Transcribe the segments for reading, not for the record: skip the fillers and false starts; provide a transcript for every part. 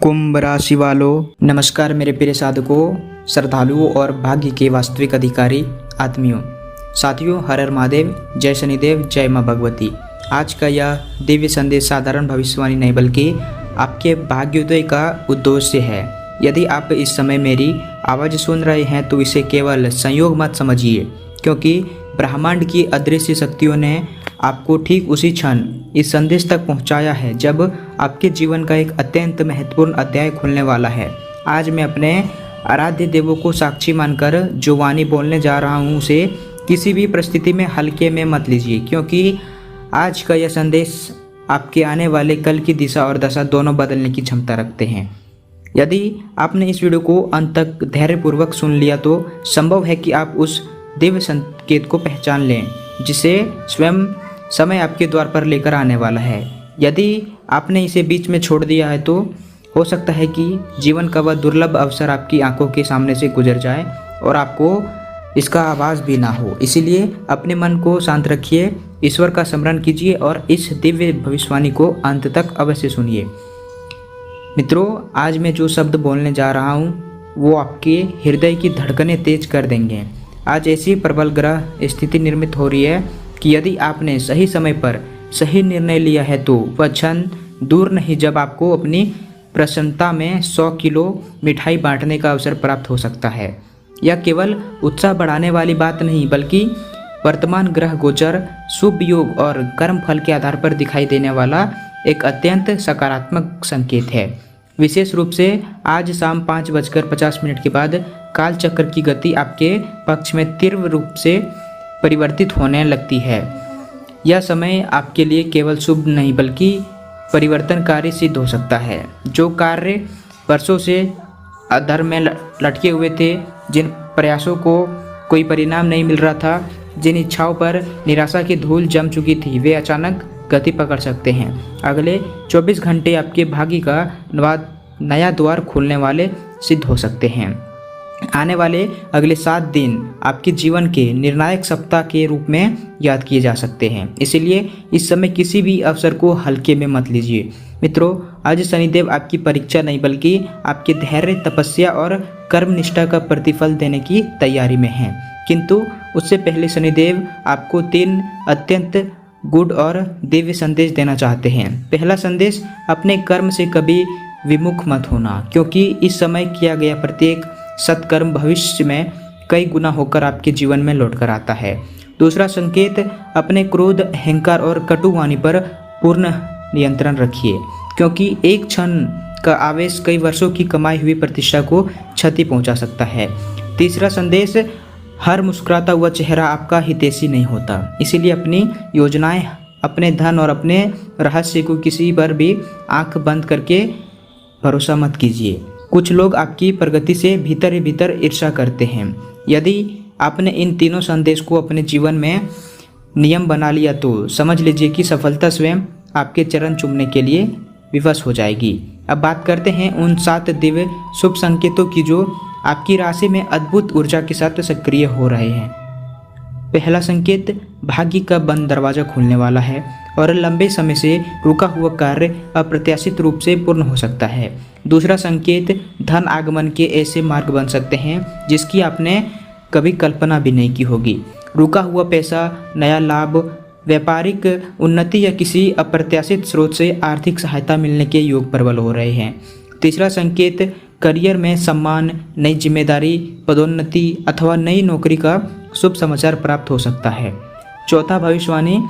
कुंभ राशि वालों, नमस्कार मेरे प्रिय साधकों, श्रद्धालुओं और भाग्य के वास्तविक अधिकारी आत्मियों, साथियों, हर हर महादेव, जय शनिदेव, जय माँ भगवती। आज का यह दिव्य संदेश साधारण भविष्यवाणी नहीं बल्कि आपके भाग्योदय का उद्देश्य है। यदि आप इस समय मेरी आवाज़ सुन रहे हैं तो इसे केवल संयोग मत समझिए, क्योंकि ब्रह्मांड की अदृश्य शक्तियों ने आपको ठीक उसी क्षण इस संदेश तक पहुंचाया है जब आपके जीवन का एक अत्यंत महत्वपूर्ण अध्याय खुलने वाला है। आज मैं अपने आराध्य देवों को साक्षी मानकर जो वाणी बोलने जा रहा हूं उसे किसी भी परिस्थिति में हल्के में मत लीजिए, क्योंकि आज का यह संदेश आपके आने वाले कल की दिशा और दशा दोनों बदलने की क्षमता रखते हैं। यदि आपने इस वीडियो को अंत तक धैर्यपूर्वक सुन लिया तो संभव है कि आप उस दिव्य संकेत को पहचान लें जिसे स्वयं समय आपके द्वार पर लेकर आने वाला है। यदि आपने इसे बीच में छोड़ दिया है तो हो सकता है कि जीवन का वह दुर्लभ अवसर आपकी आंखों के सामने से गुजर जाए और आपको इसका आवाज़ भी ना हो। इसीलिए अपने मन को शांत रखिए, ईश्वर का स्मरण कीजिए और इस दिव्य भविष्यवाणी को अंत तक अवश्य सुनिए। मित्रों, आज मैं जो शब्द बोलने जा रहा हूँ वो आपके हृदय की धड़कनें तेज कर देंगे। आज ऐसी प्रबल ग्रह स्थिति निर्मित हो रही है कि यदि आपने सही समय पर सही निर्णय लिया है तो वह क्षण दूर नहीं जब आपको अपनी प्रसन्नता में 100 किलो मिठाई बांटने का अवसर प्राप्त हो सकता है। यह केवल उत्साह बढ़ाने वाली बात नहीं बल्कि वर्तमान ग्रह गोचर, शुभ योग और कर्म फल के आधार पर दिखाई देने वाला एक अत्यंत सकारात्मक संकेत है। विशेष रूप से आज शाम 5:50 के बाद काल चक्र की गति आपके पक्ष में तीव्र रूप से परिवर्तित होने लगती है। यह समय आपके लिए केवल शुभ नहीं बल्कि परिवर्तनकारी सिद्ध हो सकता है। जो कार्य वर्षों से अधर में लटके हुए थे, जिन प्रयासों को कोई परिणाम नहीं मिल रहा था, जिन इच्छाओं पर निराशा की धूल जम चुकी थी, वे अचानक गति पकड़ सकते हैं। अगले 24 घंटे आपके भाग्य का नया द्वार खोलने वाले सिद्ध हो सकते हैं। आने वाले अगले 7 दिन आपके जीवन के निर्णायक सप्ताह के रूप में याद किए जा सकते हैं। इसलिए इस समय किसी भी अवसर को हल्के में मत लीजिए। मित्रों, आज शनिदेव आपकी परीक्षा नहीं बल्कि आपके धैर्य, तपस्या और कर्म निष्ठा का प्रतिफल देने की तैयारी में हैं। किंतु उससे पहले शनिदेव आपको 3 अत्यंत गुड और दिव्य संदेश देना चाहते हैं। पहला संदेश, अपने कर्म से कभी विमुख मत होना, क्योंकि इस समय किया गया प्रत्येक सत्कर्म भविष्य में कई गुना होकर आपके जीवन में लौटकर आता है। दूसरा संकेत, अपने क्रोध, अहंकार और कटुवाणी पर पूर्ण नियंत्रण रखिए, क्योंकि एक क्षण का आवेश कई वर्षों की कमाई हुई प्रतिष्ठा को क्षति पहुंचा सकता है। तीसरा संदेश, हर मुस्कुराता हुआ चेहरा आपका हितैषी नहीं होता, इसीलिए अपनी योजनाएं, अपने धन और अपने रहस्य को किसी पर भी आंख बंद करके भरोसा मत कीजिए। कुछ लोग आपकी प्रगति से भीतर ही भीतर ईर्ष्या करते हैं। यदि आपने इन तीनों संदेश को अपने जीवन में नियम बना लिया तो समझ लीजिए कि सफलता स्वयं आपके चरण चूमने के लिए विवश हो जाएगी। अब बात करते हैं उन 7 दिव्य शुभ संकेतों की जो आपकी राशि में अद्भुत ऊर्जा के साथ सक्रिय हो रहे हैं। पहला संकेत, भाग्य का बंद दरवाजा खुलने वाला है और लंबे समय से रुका हुआ कार्य अप्रत्याशित रूप से पूर्ण हो सकता है। दूसरा संकेत, धन आगमन के ऐसे मार्ग बन सकते हैं जिसकी आपने कभी कल्पना भी नहीं की होगी। रुका हुआ पैसा, नया लाभ, व्यापारिक उन्नति या किसी अप्रत्याशित स्रोत से आर्थिक सहायता मिलने के योग प्रबल हो रहे हैं। तीसरा संकेत, करियर में सम्मान, नई जिम्मेदारी, पदोन्नति अथवा नई नौकरी का शुभ समाचार प्राप्त हो सकता है। चौथा भविष्यवाणी,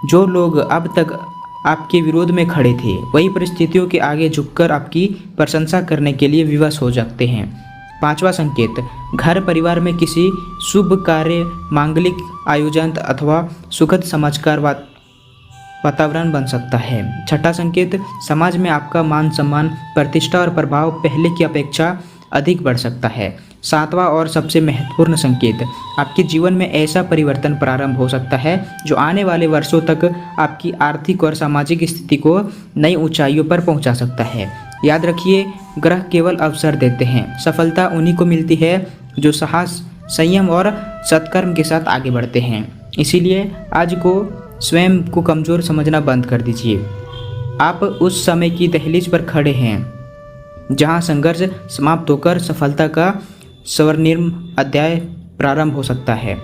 जो लोग अब तक आपके विरोध में खड़े थे वही परिस्थितियों के आगे झुककर आपकी प्रशंसा करने के लिए विवश हो जाते हैं। पांचवा संकेत, घर परिवार में किसी शुभ कार्य, मांगलिक आयोजन अथवा सुखद समाचार वातावरण बन सकता है। छठा संकेत, समाज में आपका मान सम्मान, प्रतिष्ठा और प्रभाव पहले की अपेक्षा अधिक बढ़ सकता है। सातवां और सबसे महत्वपूर्ण संकेत, आपके जीवन में ऐसा परिवर्तन प्रारंभ हो सकता है जो आने वाले वर्षों तक आपकी आर्थिक और सामाजिक स्थिति को नई ऊंचाइयों पर पहुंचा सकता है। याद रखिए, ग्रह केवल अवसर देते हैं, सफलता उन्हीं को मिलती है जो साहस, संयम और सत्कर्म के साथ आगे बढ़ते हैं। इसीलिए आज को स्वयं को कमज़ोर समझना बंद कर दीजिए। आप उस समय की दहलीज पर खड़े हैं जहां संघर्ष समाप्त होकर सफलता का स्वर्णिम अध्याय प्रारंभ हो सकता है।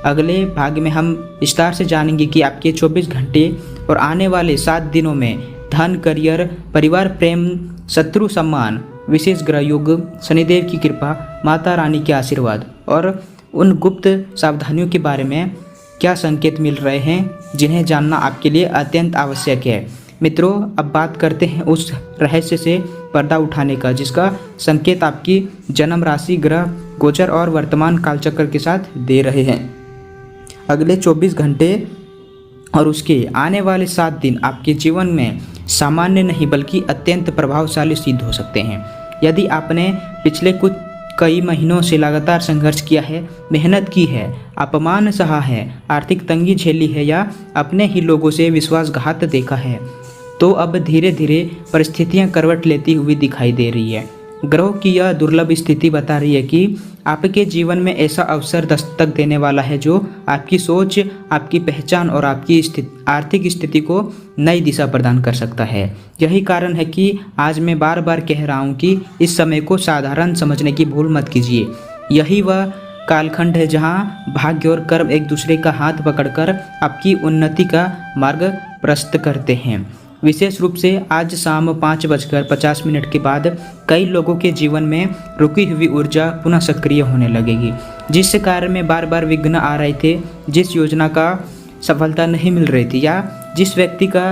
अगले भाग में हम विस्तार से जानेंगे कि आपके 24 घंटे और आने वाले 7 दिनों में धन, करियर, परिवार, प्रेम, शत्रु सम्मान, विशेष ग्रह योग, शनिदेव की कृपा, माता रानी के आशीर्वाद और उन गुप्त सावधानियों के बारे में क्या संकेत मिल रहे हैं जिन्हें जानना आपके लिए अत्यंत आवश्यक है। मित्रों, अब बात करते हैं उस रहस्य से पर्दा उठाने का जिसका संकेत आपकी जन्म राशि, ग्रह गोचर और वर्तमान कालचक्र के साथ दे रहे हैं। अगले 24 घंटे और उसके आने वाले 7 दिन आपके जीवन में सामान्य नहीं बल्कि अत्यंत प्रभावशाली सिद्ध हो सकते हैं। यदि आपने पिछले कई महीनों से लगातार संघर्ष किया है, मेहनत की है, अपमान सहा है, आर्थिक तंगी झेली है या अपने ही लोगों से विश्वासघात देखा है, तो अब धीरे धीरे परिस्थितियां करवट लेती हुई दिखाई दे रही है। ग्रहों की यह दुर्लभ स्थिति बता रही है कि आपके जीवन में ऐसा अवसर दस्तक देने वाला है जो आपकी सोच, आपकी पहचान और आपकी आर्थिक स्थिति को नई दिशा प्रदान कर सकता है। यही कारण है कि आज मैं बार बार कह रहा हूँ कि इस समय को साधारण समझने की भूल मत कीजिए। यही वह कालखंड है जहाँ भाग्य और कर्म एक दूसरे का हाथ पकड़कर आपकी उन्नति का मार्ग प्रशस्त करते हैं। विशेष रूप से आज शाम 5:50 के बाद कई लोगों के जीवन में रुकी हुई ऊर्जा पुनः सक्रिय होने लगेगी। जिस कार्य में बार बार विघ्न आ रहे थे, जिस योजना का सफलता नहीं मिल रही थी या जिस व्यक्ति का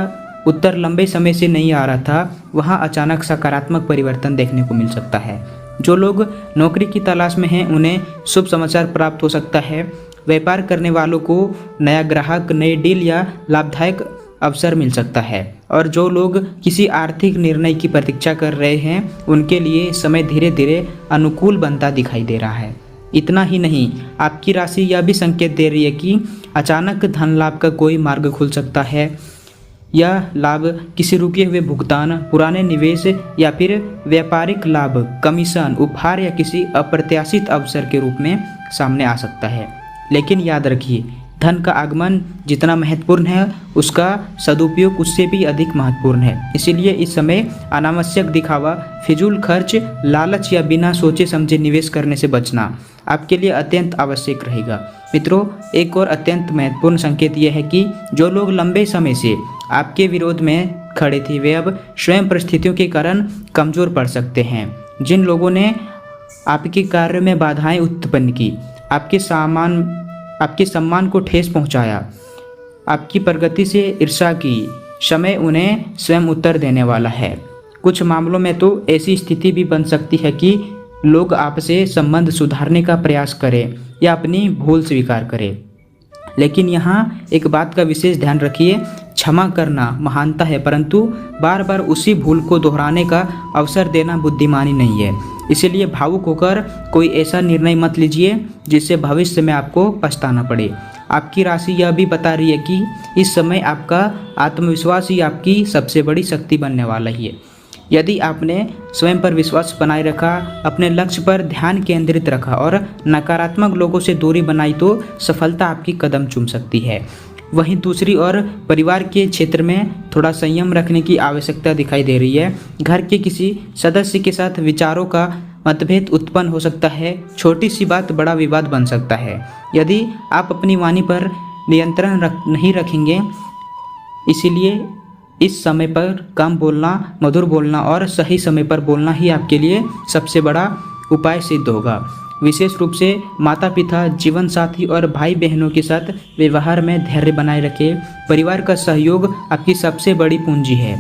उत्तर लंबे समय से नहीं आ रहा था, वहाँ अचानक सकारात्मक परिवर्तन देखने को मिल सकता है। जो लोग नौकरी की तलाश में हैं उन्हें शुभ समाचार प्राप्त हो सकता है। व्यापार करने वालों को नया ग्राहक, नए डील या लाभदायक अवसर मिल सकता है और जो लोग किसी आर्थिक निर्णय की प्रतीक्षा कर रहे हैं उनके लिए समय धीरे धीरे अनुकूल बनता दिखाई दे रहा है। इतना ही नहीं, आपकी राशि यह भी संकेत दे रही है कि अचानक धन लाभ का कोई मार्ग खुल सकता है। यह लाभ किसी रुके हुए भुगतान, पुराने निवेश या फिर व्यापारिक लाभ, कमीशन, उपहार या किसी अप्रत्याशित अवसर के रूप में सामने आ सकता है। लेकिन याद रखिए, धन का आगमन जितना महत्वपूर्ण है उसका सदुपयोग उससे भी अधिक महत्वपूर्ण है। इसीलिए इस समय अनावश्यक दिखावा, फिजूल खर्च, लालच या बिना सोचे समझे निवेश करने से बचना आपके लिए अत्यंत आवश्यक रहेगा। मित्रों, एक और अत्यंत महत्वपूर्ण संकेत यह है कि जो लोग लंबे समय से आपके विरोध में खड़े थे वे अब स्वयं परिस्थितियों के कारण कमजोर पड़ सकते हैं। जिन लोगों ने आपके कार्य में बाधाएं उत्पन्न की, आपके सम्मान को ठेस पहुंचाया, आपकी प्रगति से ईर्ष्या की, समय उन्हें स्वयं उत्तर देने वाला है। कुछ मामलों में तो ऐसी स्थिति भी बन सकती है कि लोग आपसे संबंध सुधारने का प्रयास करें या अपनी भूल स्वीकार करें। लेकिन यहाँ एक बात का विशेष ध्यान रखिए, क्षमा करना महानता है परंतु बार बार उसी भूल को दोहराने का अवसर देना बुद्धिमानी नहीं है। इसीलिए भावुक होकर कोई ऐसा निर्णय मत लीजिए जिससे भविष्य में आपको पछताना पड़े। आपकी राशि यह भी बता रही है कि इस समय आपका आत्मविश्वास ही आपकी सबसे बड़ी शक्ति बनने वाला ही है। यदि आपने स्वयं पर विश्वास बनाए रखा, अपने लक्ष्य पर ध्यान केंद्रित रखा और नकारात्मक लोगों से दूरी बनाई तो सफलता आपकी कदम चूम सकती है। वहीं दूसरी ओर परिवार के क्षेत्र में थोड़ा संयम रखने की आवश्यकता दिखाई दे रही है। घर के किसी सदस्य के साथ विचारों का मतभेद उत्पन्न हो सकता है। छोटी सी बात बड़ा विवाद बन सकता है। यदि आप अपनी वाणी पर नियंत्रण नहीं रखेंगे, इसीलिए इस समय पर कम बोलना, मधुर बोलना और सही समय पर बोलना ही आपके लिए सबसे बड़ा उपाय सिद्ध होगा। विशेष रूप से माता पिता, जीवन साथी और भाई बहनों के साथ व्यवहार में धैर्य बनाए रखें। परिवार का सहयोग आपकी सबसे बड़ी पूंजी है,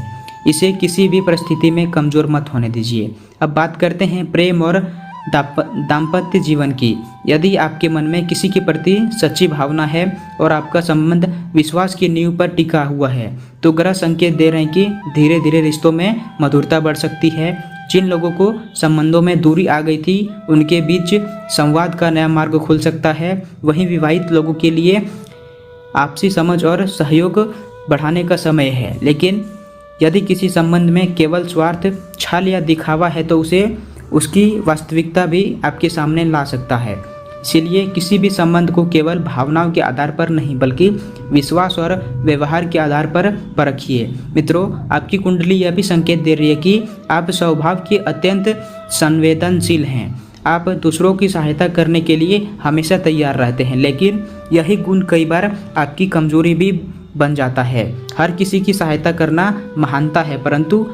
इसे किसी भी परिस्थिति में कमज़ोर मत होने दीजिए। अब बात करते हैं प्रेम और दाम्पत्य जीवन की। यदि आपके मन में किसी के प्रति सच्ची भावना है और आपका संबंध विश्वास की नींव पर टिका हुआ है तो ग्रह संकेत दे रहे हैं कि धीरे धीरे रिश्तों में मधुरता बढ़ सकती है। जिन लोगों को संबंधों में दूरी आ गई थी उनके बीच संवाद का नया मार्ग खुल सकता है। वहीं विवाहित लोगों के लिए आपसी समझ और सहयोग बढ़ाने का समय है। लेकिन यदि किसी संबंध में केवल स्वार्थ, छल या दिखावा है तो उसकी वास्तविकता भी आपके सामने ला सकता है। इसीलिए किसी भी संबंध को केवल भावनाओं के आधार पर नहीं बल्कि विश्वास और व्यवहार के आधार पर परखिए। मित्रों, आपकी कुंडली यह भी संकेत दे रही है कि आप स्वभाव के अत्यंत संवेदनशील हैं। आप दूसरों की सहायता करने के लिए हमेशा तैयार रहते हैं, लेकिन यही गुण कई बार आपकी कमजोरी भी बन जाता है। हर किसी की सहायता करना महानता है, परंतु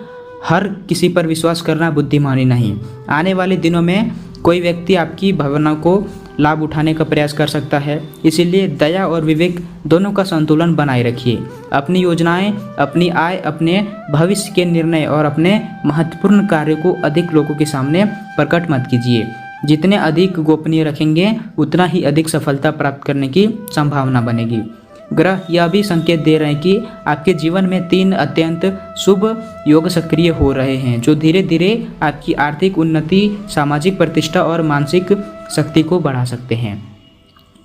हर किसी पर विश्वास करना बुद्धिमानी नहीं। आने वाले दिनों में कोई व्यक्ति आपकी भावना को लाभ उठाने का प्रयास कर सकता है, इसीलिए दया और विवेक दोनों का संतुलन बनाए रखिए। अपनी योजनाएं, अपनी आय, अपने भविष्य के निर्णय और अपने महत्वपूर्ण कार्यों को अधिक लोगों के सामने प्रकट मत कीजिए। जितने अधिक गोपनीय रखेंगे उतना ही अधिक सफलता प्राप्त करने की संभावना बनेगी। ग्रह यह भी संकेत दे रहे हैं कि आपके जीवन में 3 अत्यंत शुभ योग सक्रिय हो रहे हैं, जो धीरे धीरे आपकी आर्थिक उन्नति, सामाजिक प्रतिष्ठा और मानसिक शक्ति को बढ़ा सकते हैं।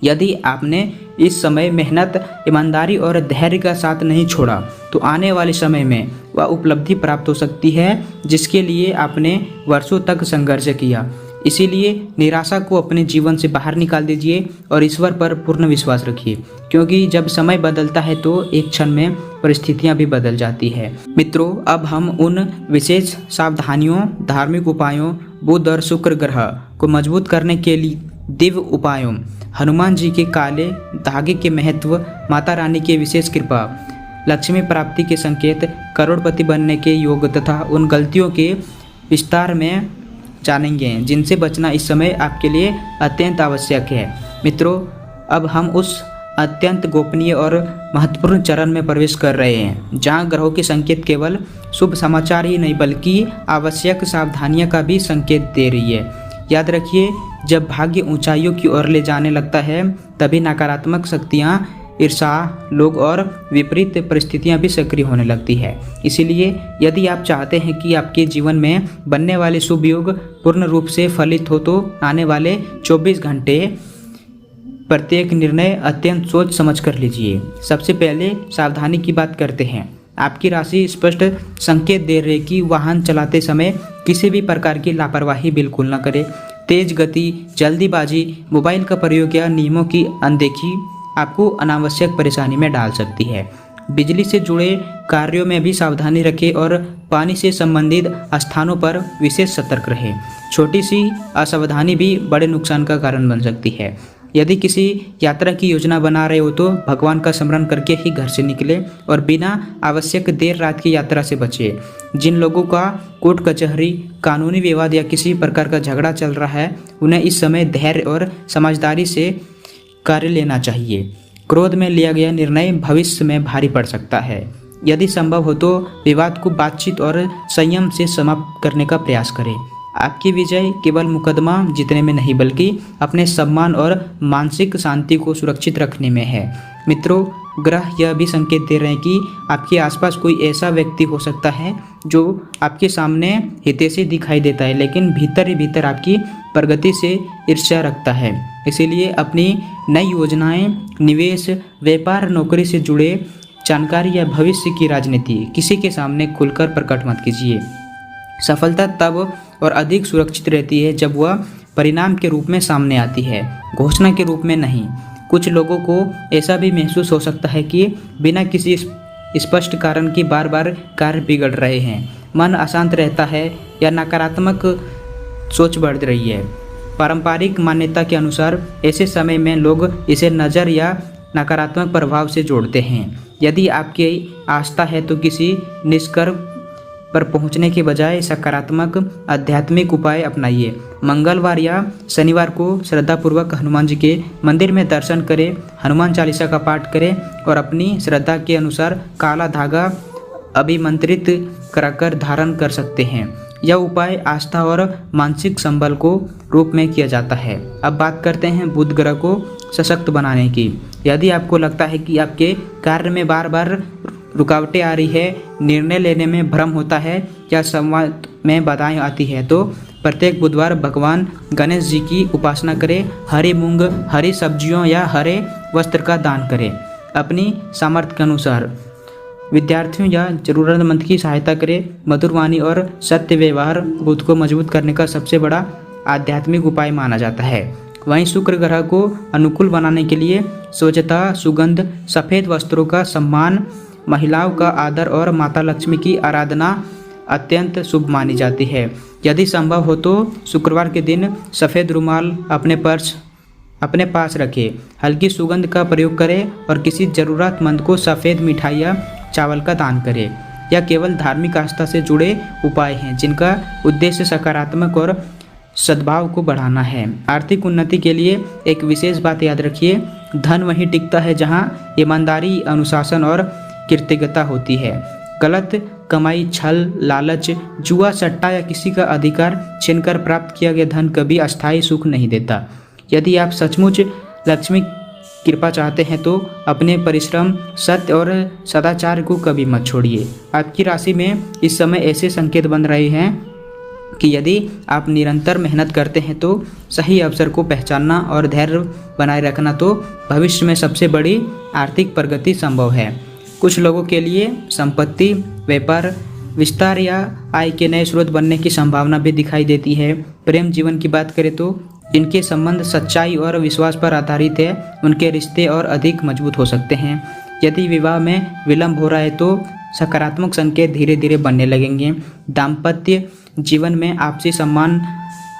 यदि आपने इस समय मेहनत, ईमानदारी और धैर्य का साथ नहीं छोड़ा तो आने वाले समय में वह उपलब्धि प्राप्त हो सकती है जिसके लिए आपने वर्षों तक संघर्ष किया। इसीलिए निराशा को अपने जीवन से बाहर निकाल दीजिए और ईश्वर पर पूर्ण विश्वास रखिए, क्योंकि जब समय बदलता है तो एक क्षण में परिस्थितियां भी बदल जाती है। मित्रों, अब हम उन विशेष सावधानियों, धार्मिक उपायों, बुध और शुक्र ग्रह को मजबूत करने के लिए दिव्य उपायों, हनुमान जी के काले धागे के महत्व, माता रानी की विशेष कृपा, लक्ष्मी प्राप्ति के संकेत, करोड़पति बनने के योग तथा उन गलतियों के विस्तार में जानेंगे जिनसे बचना इस समय आपके लिए अत्यंत आवश्यक है। मित्रों, अब हम उस अत्यंत गोपनीय और महत्वपूर्ण चरण में प्रवेश कर रहे हैं जहां ग्रहों के संकेत केवल शुभ समाचार ही नहीं बल्कि आवश्यक सावधानियां का भी संकेत दे रही है। याद रखिए, जब भाग्य ऊंचाइयों की ओर ले जाने लगता है तभी नकारात्मक शक्तियां, ईर्ष्या, लोग और विपरीत परिस्थितियां भी सक्रिय होने लगती है। इसीलिए यदि आप चाहते हैं कि आपके जीवन में बनने वाले शुभ योग पूर्ण रूप से फलित हो तो आने वाले 24 घंटे प्रत्येक निर्णय अत्यंत सोच समझ कर लीजिए। सबसे पहले सावधानी की बात करते हैं। आपकी राशि स्पष्ट संकेत दे रही है कि वाहन चलाते समय किसी भी प्रकार की लापरवाही बिल्कुल न करें। तेज गति, जल्दीबाजी, मोबाइल का प्रयोग या नियमों की अनदेखी आपको अनावश्यक परेशानी में डाल सकती है। बिजली से जुड़े कार्यों में भी सावधानी रखें और पानी से संबंधित स्थानों पर विशेष सतर्क रहें। छोटी सी असावधानी भी बड़े नुकसान का कारण बन सकती है। यदि किसी यात्रा की योजना बना रहे हो तो भगवान का स्मरण करके ही घर से निकले और बिना आवश्यक देर रात की यात्रा से बचें। जिन लोगों का कोर्ट कचहरी, कानूनी विवाद या किसी प्रकार का झगड़ा चल रहा है उन्हें इस समय धैर्य और समझदारी से कार्य लेना चाहिए। क्रोध में लिया गया निर्णय भविष्य में भारी पड़ सकता है। यदि संभव हो तो विवाद को बातचीत और संयम से समाप्त करने का प्रयास करें। आपकी विजय केवल मुकदमा जीतने में नहीं बल्कि अपने सम्मान और मानसिक शांति को सुरक्षित रखने में है। मित्रों, ग्रह यह भी संकेत दे रहे हैं कि आपके आसपास कोई ऐसा व्यक्ति हो सकता है जो आपके सामने हितैषी दिखाई देता है लेकिन भीतर ही भीतर आपकी प्रगति से ईर्ष्या रखता है। इसीलिए अपनी नई योजनाएं, निवेश, व्यापार, नौकरी से जुड़े जानकारी या भविष्य की राजनीति किसी के सामने खुलकर प्रकट मत कीजिए। सफलता तब और अधिक सुरक्षित रहती है जब वह परिणाम के रूप में सामने आती है, घोषणा के रूप में नहीं। कुछ लोगों को ऐसा भी महसूस हो सकता है कि बिना किसी स्पष्ट कारण के बार बार कार्य बिगड़ रहे हैं, मन अशांत रहता है या नकारात्मक सोच बढ़ रही है। पारंपरिक मान्यता के अनुसार ऐसे समय में लोग इसे नज़र या नकारात्मक प्रभाव से जोड़ते हैं। यदि आपकी आस्था है तो किसी निष्कर्ष पर पहुंचने के बजाय सकारात्मक आध्यात्मिक उपाय अपनाइए। मंगलवार या शनिवार को श्रद्धापूर्वक हनुमान जी के मंदिर में दर्शन करें, हनुमान चालीसा का पाठ करें और अपनी श्रद्धा के अनुसार काला धागा अभिमंत्रित कराकर धारण कर सकते हैं। यह उपाय आस्था और मानसिक संबल को रूप में किया जाता है। अब बात करते हैं बुध ग्रह को सशक्त बनाने की। यदि आपको लगता है कि आपके कार्य में बार बार रुकावटें आ रही है, निर्णय लेने में भ्रम होता है या संवाद में बाधाएं आती है तो प्रत्येक बुधवार भगवान गणेश जी की उपासना करें। हरी मूंग, हरी सब्जियों या हरे वस्त्र का दान करें। अपनी सामर्थ्य के अनुसार विद्यार्थियों या जरूरतमंद की सहायता करें। मधुर वाणी और सत्य व्यवहार बुध को मजबूत करने का सबसे बड़ा आध्यात्मिक उपाय माना जाता है। वहीं शुक्र ग्रह को अनुकूल बनाने के लिए स्वच्छता, सुगंध, सफ़ेद वस्त्रों का सम्मान, महिलाओं का आदर और माता लक्ष्मी की आराधना अत्यंत शुभ मानी जाती है। यदि संभव हो तो शुक्रवार के दिन सफ़ेद रुमाल अपने पास रखें, हल्की सुगंध का प्रयोग करें और किसी ज़रूरतमंद को सफ़ेद मिठाई या चावल का दान करें। यह केवल धार्मिक आस्था से जुड़े उपाय हैं जिनका उद्देश्य सकारात्मक और सद्भाव को बढ़ाना है। आर्थिक उन्नति के लिए एक विशेष बात याद रखिए, धन वहीं टिकता है जहां ईमानदारी, अनुशासन और कृतज्ञता होती है। गलत कमाई, छल, लालच, जुआ, सट्टा या किसी का अधिकार छीनकर प्राप्त किया गया धन कभी अस्थायी सुख नहीं देता। यदि आप सचमुच लक्ष्मी कृपा चाहते हैं तो अपने परिश्रम, सत्य और सदाचार को कभी मत छोड़िए। आपकी राशि में इस समय ऐसे संकेत बन रहे हैं कि यदि आप निरंतर मेहनत करते हैं तो सही अवसर को पहचानना और धैर्य बनाए रखना तो भविष्य में सबसे बड़ी आर्थिक प्रगति संभव है। कुछ लोगों के लिए संपत्ति, व्यापार विस्तार या आय के नए स्रोत बनने की संभावना भी दिखाई देती है। प्रेम जीवन की बात करें तो इनके संबंध सच्चाई और विश्वास पर आधारित है। उनके रिश्ते और अधिक मजबूत हो सकते हैं। यदि विवाह में विलंब हो रहा है तो सकारात्मक संकेत धीरे धीरे बनने लगेंगे। दाम्पत्य जीवन में आपसी सम्मान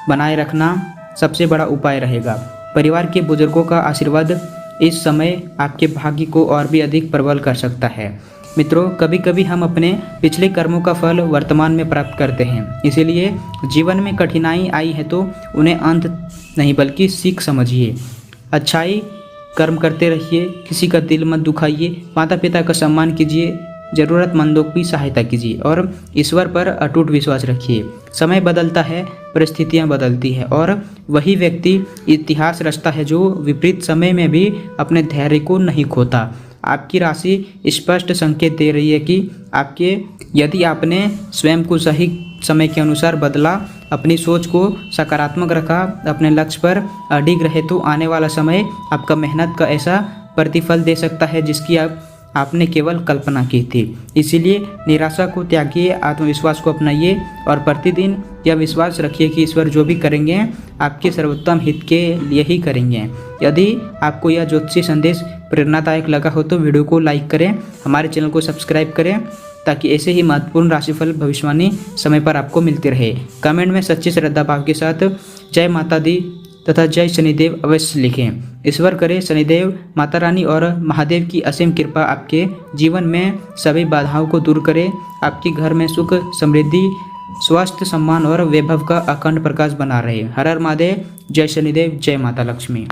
बनाए रखना सबसे बड़ा उपाय रहेगा। परिवार के बुजुर्गों का आशीर्वाद इस समय आपके भाग्य को और भी अधिक प्रबल कर सकता है। मित्रों, कभी कभी हम अपने पिछले कर्मों का फल वर्तमान में प्राप्त करते हैं। इसीलिए जीवन में कठिनाई आई है तो उन्हें अंत नहीं बल्कि सीख समझिए। अच्छाई कर्म करते रहिए, किसी का दिल मत दुखाइए, माता पिता का सम्मान कीजिए, ज़रूरतमंदों की सहायता कीजिए और ईश्वर पर अटूट विश्वास रखिए। समय बदलता है, परिस्थितियां बदलती है और वही व्यक्ति इतिहास रचता है जो विपरीत समय में भी अपने धैर्य को नहीं खोता। आपकी राशि स्पष्ट संकेत दे रही है कि यदि आपने स्वयं को सही समय के अनुसार बदला, अपनी सोच को सकारात्मक रखा, अपने लक्ष्य पर अडिग रहे तो आने वाला समय आपका मेहनत का ऐसा प्रतिफल दे सकता है जिसकी आपने केवल कल्पना की थी। इसीलिए निराशा को त्यागिए, आत्मविश्वास को अपनाइए और प्रतिदिन यह विश्वास रखिए कि ईश्वर जो भी करेंगे आपके सर्वोत्तम हित के लिए ही करेंगे। यदि आपको यह ज्योतिषी संदेश प्रेरणादायक लगा हो तो वीडियो को लाइक करें, हमारे चैनल को सब्सक्राइब करें ताकि ऐसे ही महत्वपूर्ण राशिफल भविष्यवाणी समय पर आपको मिलती रहे। कमेंट में सच्ची श्रद्धा भाव के साथ जय माता दी तथा जय शनिदेव अवश्य लिखें। ईश्वर करे शनिदेव, माता रानी और महादेव की असीम कृपा आपके जीवन में सभी बाधाओं को दूर करे, आपके घर में सुख, समृद्धि, स्वास्थ्य, सम्मान और वैभव का अखंड प्रकाश बना रहे। हर हर महादेव, जय शनिदेव, जय माता लक्ष्मी।